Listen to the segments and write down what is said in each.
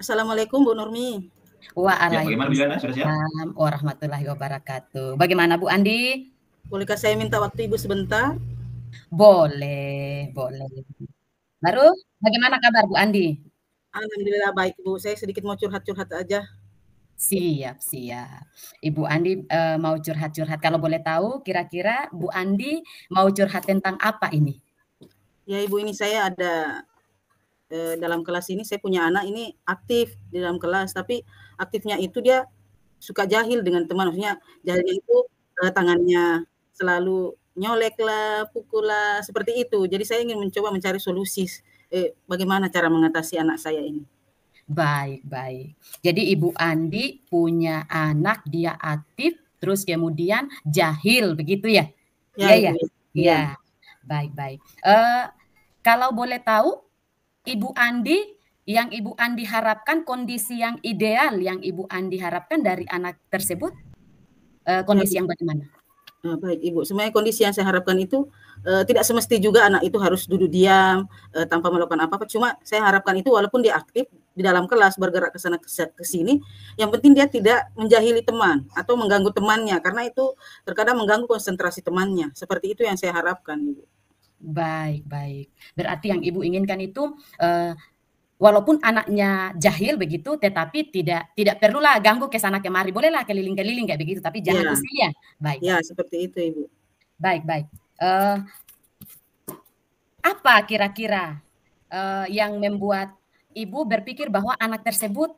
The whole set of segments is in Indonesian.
Assalamualaikum Bu Nurmi. Ya, bagaimana Bu Juana? Sudah siap? Waalaikumsalam warahmatullahi wabarakatuh. Bagaimana Bu Andi? Bolehkah saya minta waktu Ibu sebentar? Boleh, boleh. Baru, bagaimana kabar Bu Andi? Alhamdulillah baik Bu. Saya sedikit mau curhat-curhat aja. Siap, siap. Ibu Andi mau curhat-curhat. Kalau boleh tahu, kira-kira Bu Andi mau curhat tentang apa ini? Ya Ibu, ini saya ada dalam kelas ini, saya punya anak ini aktif di dalam kelas, tapi aktifnya itu dia suka jahil dengan teman. Maksudnya jahilnya itu tangannya selalu nyolek lah, pukul lah, seperti itu. Jadi saya ingin mencoba mencari solusi bagaimana cara mengatasi anak saya ini. Baik, baik. Jadi Ibu Andi punya anak, dia aktif, terus kemudian jahil, begitu ya? Ya, Iya, ya? Ibu. Iya. Baik, baik. Kalau boleh tahu, Ibu Andi, yang Ibu Andi harapkan, kondisi yang ideal yang Ibu Andi harapkan dari anak tersebut, kondisi yang bagaimana? Baik Ibu, sebenarnya kondisi yang saya harapkan itu tidak semesti juga anak itu harus duduk diam tanpa melakukan apa-apa. Cuma saya harapkan itu walaupun dia aktif di dalam kelas, bergerak ke sana ke sini, yang penting dia tidak menjahili teman atau mengganggu temannya, karena itu terkadang mengganggu konsentrasi temannya. Seperti itu yang saya harapkan, Ibu. Baik, baik. Berarti yang Ibu inginkan itu walaupun anaknya jahil begitu, tetapi tidak perlulah ganggu ke sana kemari. Bolehlah keliling-keliling kayak begitu, tapi jangan Ya, usia. Baik. ya seperti itu Ibu. Baik, baik. Apa kira-kira yang membuat Ibu berpikir bahwa anak tersebut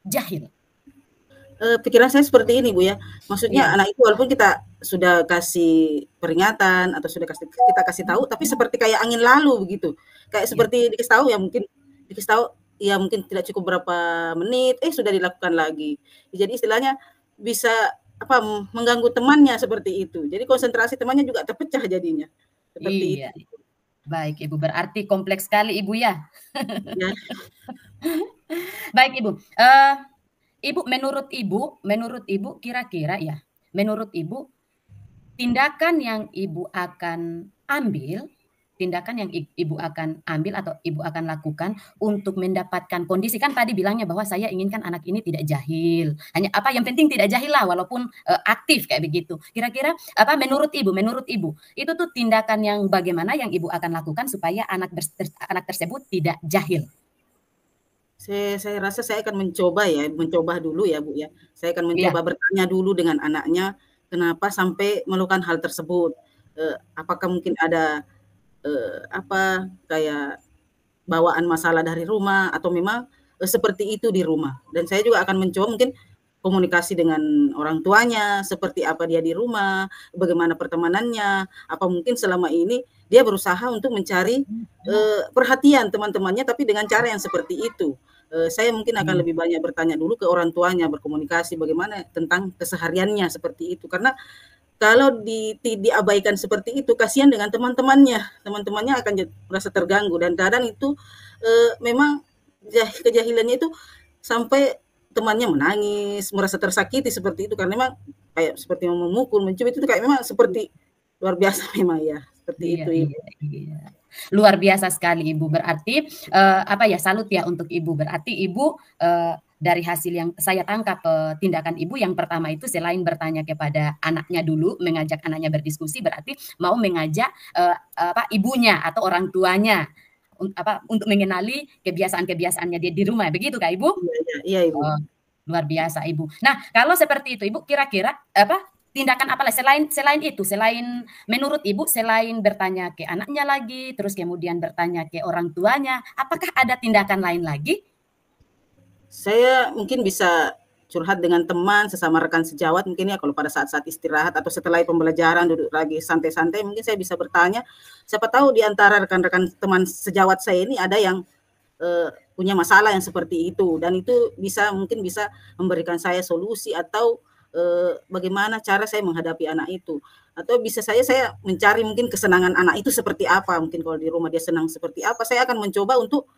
jahil? Pikiran saya seperti ini Bu ya, maksudnya Iya. anak itu walaupun kita sudah kasih peringatan atau sudah kita kasih tahu, tapi seperti kayak angin lalu begitu. Kayak Iya. seperti dikasih tahu ya mungkin tidak cukup berapa menit, sudah dilakukan lagi. Jadi istilahnya bisa mengganggu temannya seperti itu. Jadi konsentrasi temannya juga terpecah jadinya. Seperti Iya. itu. Baik Ibu, berarti kompleks sekali Ibu ya. Ya. Baik Ibu. Ibu, menurut Ibu kira-kira ya, menurut Ibu tindakan yang Ibu akan ambil atau Ibu akan lakukan untuk mendapatkan kondisi, kan tadi bilangnya bahwa saya inginkan anak ini tidak jahil. Hanya yang penting tidak jahil lah walaupun aktif kayak begitu. Kira-kira menurut Ibu itu tuh tindakan yang bagaimana yang Ibu akan lakukan supaya anak tersebut tidak jahil? Saya rasa saya akan mencoba dulu ya Bu ya. Saya akan mencoba Iya. bertanya dulu dengan anaknya, kenapa sampai melakukan hal tersebut. Apakah mungkin ada kayak bawaan masalah dari rumah atau memang seperti itu di rumah. Dan saya juga akan mencoba mungkin komunikasi dengan orang tuanya, seperti apa dia di rumah, bagaimana pertemanannya, apa mungkin selama ini dia berusaha untuk mencari perhatian teman-temannya tapi dengan cara yang seperti itu. Saya mungkin akan lebih banyak bertanya dulu ke orang tuanya, berkomunikasi bagaimana tentang kesehariannya seperti itu. Karena kalau diabaikan seperti itu, kasihan dengan teman-temannya. Teman-temannya akan merasa terganggu dan kadang itu memang kejahilannya itu sampai temannya menangis, merasa tersakiti seperti itu karena memang kayak seperti memukul, mencubit itu kayak memang seperti luar biasa memang ya, seperti Iya, itu Ibu. iya. Luar biasa sekali Ibu. Berarti salut ya untuk Ibu. Berarti Ibu dari hasil yang saya tangkap tindakan Ibu yang pertama itu selain bertanya kepada anaknya dulu, mengajak anaknya berdiskusi, berarti mau mengajak ibunya atau orang tuanya untuk mengenali kebiasaan-kebiasaannya dia di rumah. Begitu Kak Ibu? Iya Ibu. Oh, luar biasa Ibu. Nah, kalau seperti itu Ibu kira-kira tindakan apa lagi selain menurut Ibu, selain bertanya ke anaknya lagi, terus kemudian bertanya ke orang tuanya, apakah ada tindakan lain lagi? Saya mungkin bisa curhat dengan teman, sesama rekan sejawat mungkin ya kalau pada saat-saat istirahat atau setelah pembelajaran duduk lagi santai-santai mungkin saya bisa bertanya. Siapa tahu di antara rekan-rekan teman sejawat saya ini ada yang punya masalah yang seperti itu dan itu mungkin bisa memberikan saya solusi atau bagaimana cara saya menghadapi anak itu. Atau bisa saya mencari mungkin kesenangan anak itu seperti apa, mungkin kalau di rumah dia senang seperti apa, saya akan mencoba untuk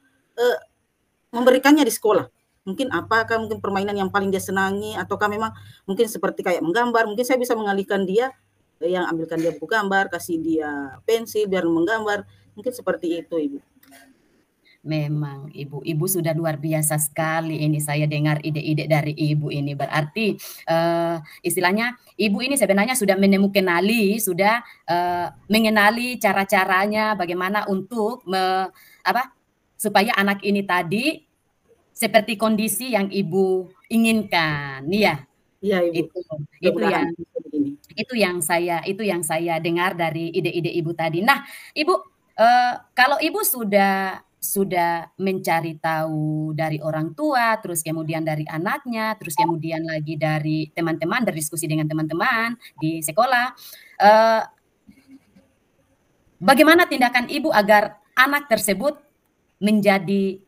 memberikannya di sekolah. Mungkin apakah mungkin permainan yang paling dia senangi ataukah memang mungkin seperti kayak menggambar, mungkin saya bisa mengalihkan dia yang ambilkan dia buku gambar, kasih dia pensil biar menggambar, mungkin seperti itu Ibu. Memang Ibu sudah luar biasa sekali ini, saya dengar ide-ide dari Ibu ini. Berarti istilahnya Ibu ini sebenarnya sudah sudah mengenali cara-caranya bagaimana untuk supaya anak ini tadi seperti kondisi yang Ibu inginkan, ya. Iya, Ibu. Itu yang saya dengar dari ide-ide Ibu tadi. Nah, Ibu, kalau Ibu sudah mencari tahu dari orang tua, terus kemudian dari anaknya, terus kemudian lagi dari teman-teman, berdiskusi dengan teman-teman di sekolah, bagaimana tindakan Ibu agar anak tersebut menjadi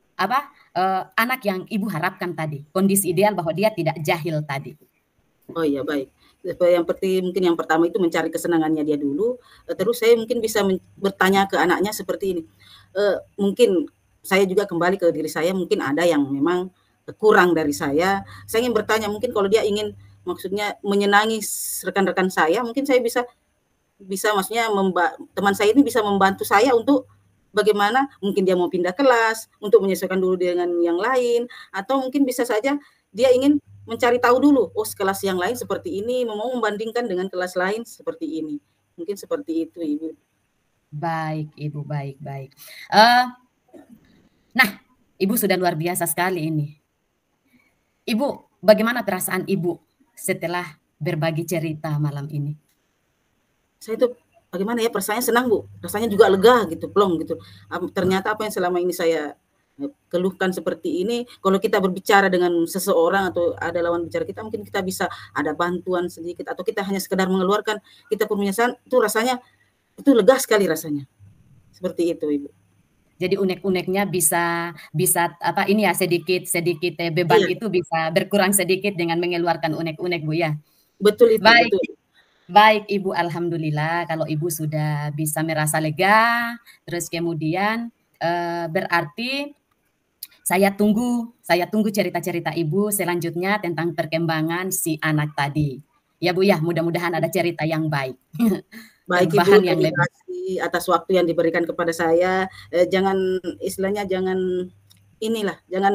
anak yang Ibu harapkan tadi, kondisi ideal bahwa dia tidak jahil tadi? Oh iya, baik. Mungkin yang pertama itu mencari kesenangannya dia dulu, terus saya mungkin bisa bertanya ke anaknya seperti ini, mungkin saya juga kembali ke diri saya, mungkin ada yang memang kurang dari saya ingin bertanya, mungkin kalau dia ingin maksudnya menyenangi rekan-rekan saya, mungkin saya bisa maksudnya teman saya ini bisa membantu saya untuk bagaimana mungkin dia mau pindah kelas, untuk menyesuaikan dulu dengan yang lain, atau mungkin bisa saja dia ingin mencari tahu dulu, oh kelas yang lain seperti ini, mau membandingkan dengan kelas lain seperti ini. Mungkin seperti itu, Ibu. Baik, Ibu, baik. Nah, Ibu sudah luar biasa sekali ini. Ibu, bagaimana perasaan Ibu setelah berbagi cerita malam ini? Saya itu bagaimana ya, perasaannya senang, Bu. Rasanya juga lega gitu, plong gitu. Ternyata apa yang selama ini saya keluhkan seperti ini, kalau kita berbicara dengan seseorang atau ada lawan bicara kita, mungkin kita bisa ada bantuan sedikit, atau kita hanya sekedar mengeluarkan kita penyesalan, itu rasanya itu lega sekali rasanya. Seperti itu, Ibu. Jadi unek-uneknya bisa sedikit beban itu bisa berkurang sedikit dengan mengeluarkan unek-unek, Bu, ya. Betul itu. Baik. Betul. Baik, Ibu, alhamdulillah kalau Ibu sudah bisa merasa lega, terus kemudian berarti saya tunggu cerita-cerita Ibu selanjutnya tentang perkembangan si anak tadi. Ya, Bu, ya, mudah-mudahan ada cerita yang baik. Baik, Ibu, terima kasih atas waktu yang diberikan kepada saya. Jangan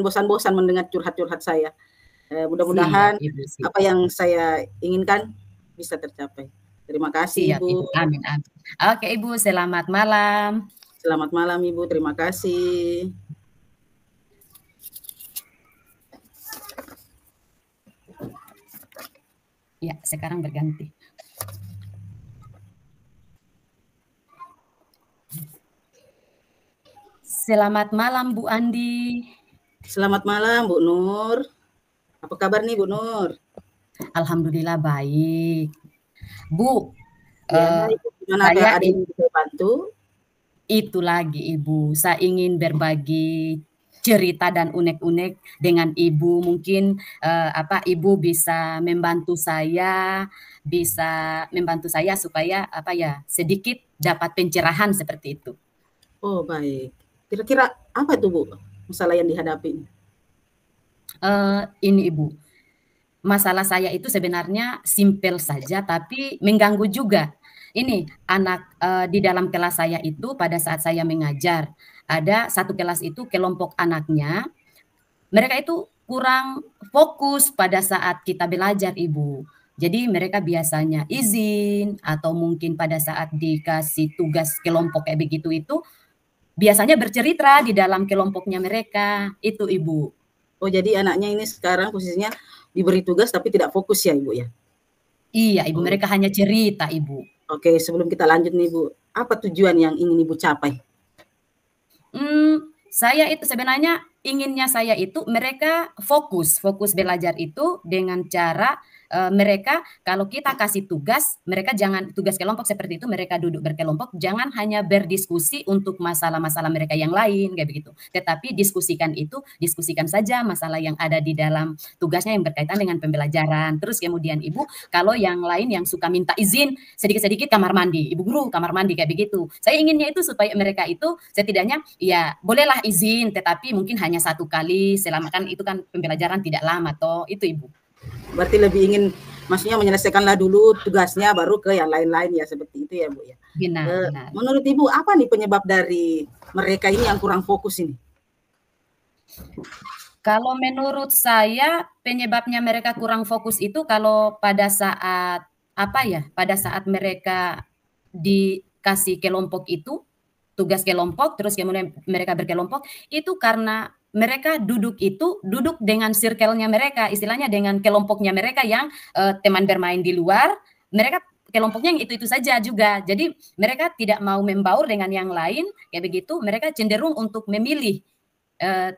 bosan-bosan mendengar curhat-curhat saya. Mudah-mudahan apa yang saya inginkan bisa tercapai. Terima kasih, Ibu. Amin. Oke, Ibu, selamat malam. Selamat malam, Ibu. Terima kasih. Ya, sekarang berganti. Selamat malam, Bu Andi. Selamat malam, Bu Nur. Apa kabar nih, Bu Nur? Alhamdulillah baik. Bu, gimana, ada yang bisa bantu? Itu lagi, Ibu. Saya ingin berbagi cerita dan unek-unek dengan Ibu. Mungkin Ibu bisa membantu saya supaya sedikit dapat pencerahan seperti itu. Oh, baik. Kira-kira apa tuh, Bu, masalah yang dihadapi? Ini, Ibu. Masalah saya itu sebenarnya simpel saja, tapi mengganggu juga. Ini anak di dalam kelas saya itu pada saat saya mengajar, ada satu kelas itu kelompok anaknya, mereka itu kurang fokus pada saat kita belajar, Ibu. Jadi mereka biasanya izin atau mungkin pada saat dikasih tugas kelompok kayak begitu itu biasanya bercerita di dalam kelompoknya mereka, itu, Ibu. Oh, jadi anaknya ini sekarang posisinya diberi tugas tapi tidak fokus ya, Ibu, ya? Iya, Ibu, mereka hanya cerita, Ibu. Oke, sebelum kita lanjut nih, Bu, apa tujuan yang ingin Ibu capai? Saya itu sebenarnya inginnya saya itu mereka fokus belajar itu dengan cara mereka kalau kita kasih tugas, mereka jangan tugas kelompok seperti itu, mereka duduk berkelompok, jangan hanya berdiskusi untuk masalah-masalah mereka yang lain kayak begitu. Tetapi diskusikan saja masalah yang ada di dalam tugasnya yang berkaitan dengan pembelajaran. Terus kemudian Ibu, kalau yang lain yang suka minta izin sedikit-sedikit kamar mandi, Ibu guru kamar mandi kayak begitu. Saya inginnya itu supaya mereka itu setidaknya ya bolehlah izin, tetapi mungkin hanya satu kali selama kan itu kan pembelajaran tidak lama toh, itu, Ibu. Berarti lebih ingin maksudnya menyelesaikanlah dulu tugasnya baru ke yang lain-lain ya, seperti itu ya, Bu, ya. Benar. Menurut Ibu apa nih penyebab dari mereka ini yang kurang fokus ini? Kalau menurut saya penyebabnya mereka kurang fokus itu kalau pada saat pada saat mereka dikasih kelompok itu, tugas kelompok, terus kemudian mereka berkelompok, itu karena mereka duduk dengan circle-nya mereka, istilahnya dengan kelompoknya mereka yang teman bermain di luar, mereka kelompoknya yang itu saja juga. Jadi mereka tidak mau membaur dengan yang lain, kayak begitu, mereka cenderung untuk memilih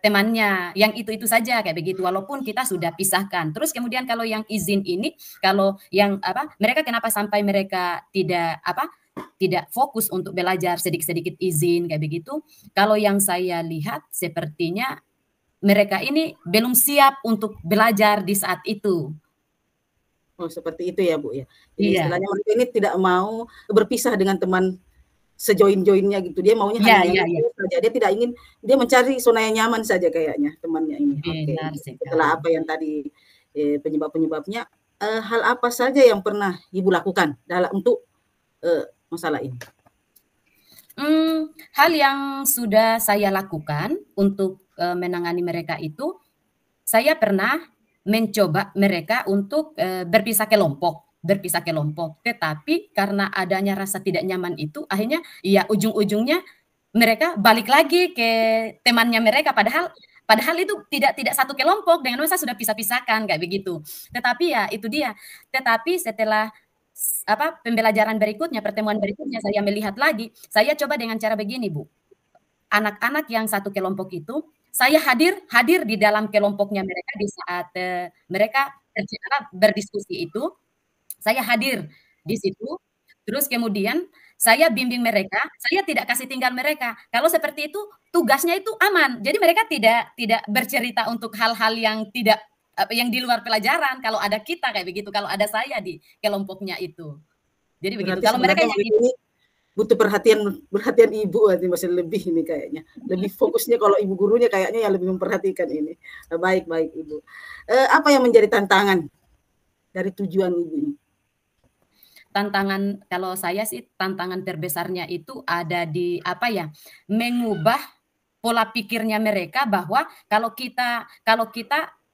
temannya yang itu saja kayak begitu, walaupun kita sudah pisahkan. Terus kemudian kalau yang izin ini, kalau yang mereka kenapa sampai mereka tidak fokus untuk belajar, sedikit-sedikit izin kayak begitu. Kalau yang saya lihat sepertinya mereka ini belum siap untuk belajar di saat itu. Oh, seperti itu ya, Bu ya. Jadi istilahnya mereka ini tidak mau berpisah dengan teman sejoin-joinnya gitu. Dia maunya hanya saja. Dia tidak ingin, dia mencari zona yang nyaman saja kayaknya temannya ini. Benar sekali. Setelah apa yang tadi penyebab-penyebabnya, hal apa saja yang pernah Ibu lakukan untuk masalah ini? Hal yang sudah saya lakukan untuk menangani mereka itu, saya pernah mencoba mereka untuk berpisah kelompok, tetapi karena adanya rasa tidak nyaman itu, akhirnya ya ujung-ujungnya mereka balik lagi ke temannya mereka, padahal itu tidak satu kelompok, dengan masa sudah pisah-pisahkan kayak begitu. Tetapi ya itu dia. Tetapi setelah pembelajaran berikutnya, pertemuan berikutnya, saya melihat lagi, saya coba dengan cara begini, Bu. Anak-anak yang satu kelompok itu, saya hadir di dalam kelompoknya mereka di saat mereka berdiskusi itu, saya hadir di situ, terus kemudian saya bimbing mereka, saya tidak kasih tinggal mereka. Kalau seperti itu, tugasnya itu aman. Jadi mereka tidak bercerita untuk hal-hal yang yang di luar pelajaran. Kalau ada kita kayak begitu, kalau ada saya di kelompoknya itu. Jadi begitu. Kalau mereka yang ini butuh perhatian ibu, masih lebih ini kayaknya. Lebih fokusnya kalau ibu gurunya kayaknya yang lebih memperhatikan ini. Baik ibu. Apa yang menjadi tantangan dari tujuan ibu ini? Tantangan, kalau saya sih tantangan terbesarnya itu ada di mengubah pola pikirnya mereka, bahwa kalau kita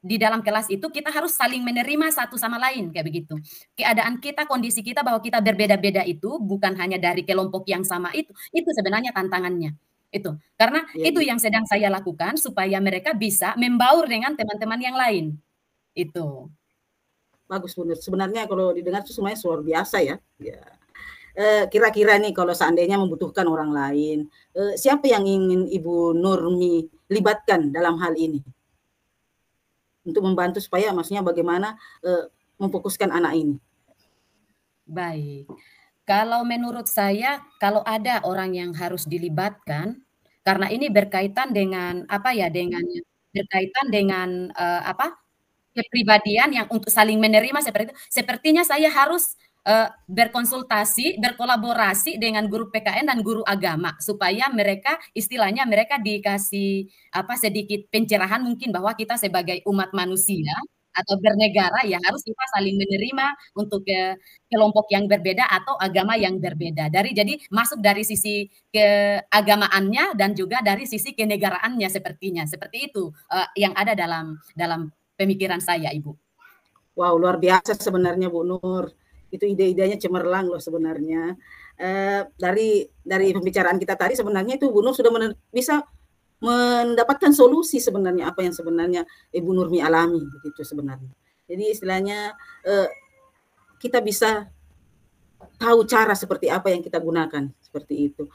di dalam kelas itu kita harus saling menerima satu sama lain kayak begitu. Keadaan kita, kondisi kita bahwa kita berbeda-beda itu bukan hanya dari kelompok yang sama itu sebenarnya tantangannya. Itu karena itu yang sedang saya lakukan supaya mereka bisa membaur dengan teman-teman yang lain. Itu. Bagus, benar. Sebenarnya kalau didengar itu semuanya luar biasa ya. Kira-kira nih kalau seandainya membutuhkan orang lain, siapa yang ingin Ibu Nurmi libatkan dalam hal ini? Untuk membantu supaya maksudnya bagaimana memfokuskan anak ini. Baik. Kalau menurut saya, kalau ada orang yang harus dilibatkan, karena ini berkaitan dengan berkaitan dengan kepribadian yang untuk saling menerima seperti itu. Sepertinya saya harus berkonsultasi, berkolaborasi dengan guru PKN dan guru agama supaya mereka istilahnya mereka dikasih sedikit pencerahan mungkin bahwa kita sebagai umat manusia atau bernegara ya harus kita saling menerima untuk kelompok yang berbeda atau agama yang berbeda. Jadi masuk dari sisi keagamaannya dan juga dari sisi kenegaraannya sepertinya. Seperti itu yang ada dalam pemikiran saya, Ibu. Wow, luar biasa sebenarnya Bu Nur. Itu ide-idenya cemerlang loh sebenarnya. Dari pembicaraan kita tadi sebenarnya itu Bu Nur sudah bisa mendapatkan solusi sebenarnya apa yang sebenarnya Ibu Nurmi alami begitu sebenarnya. Jadi istilahnya kita bisa tahu cara seperti apa yang kita gunakan seperti itu.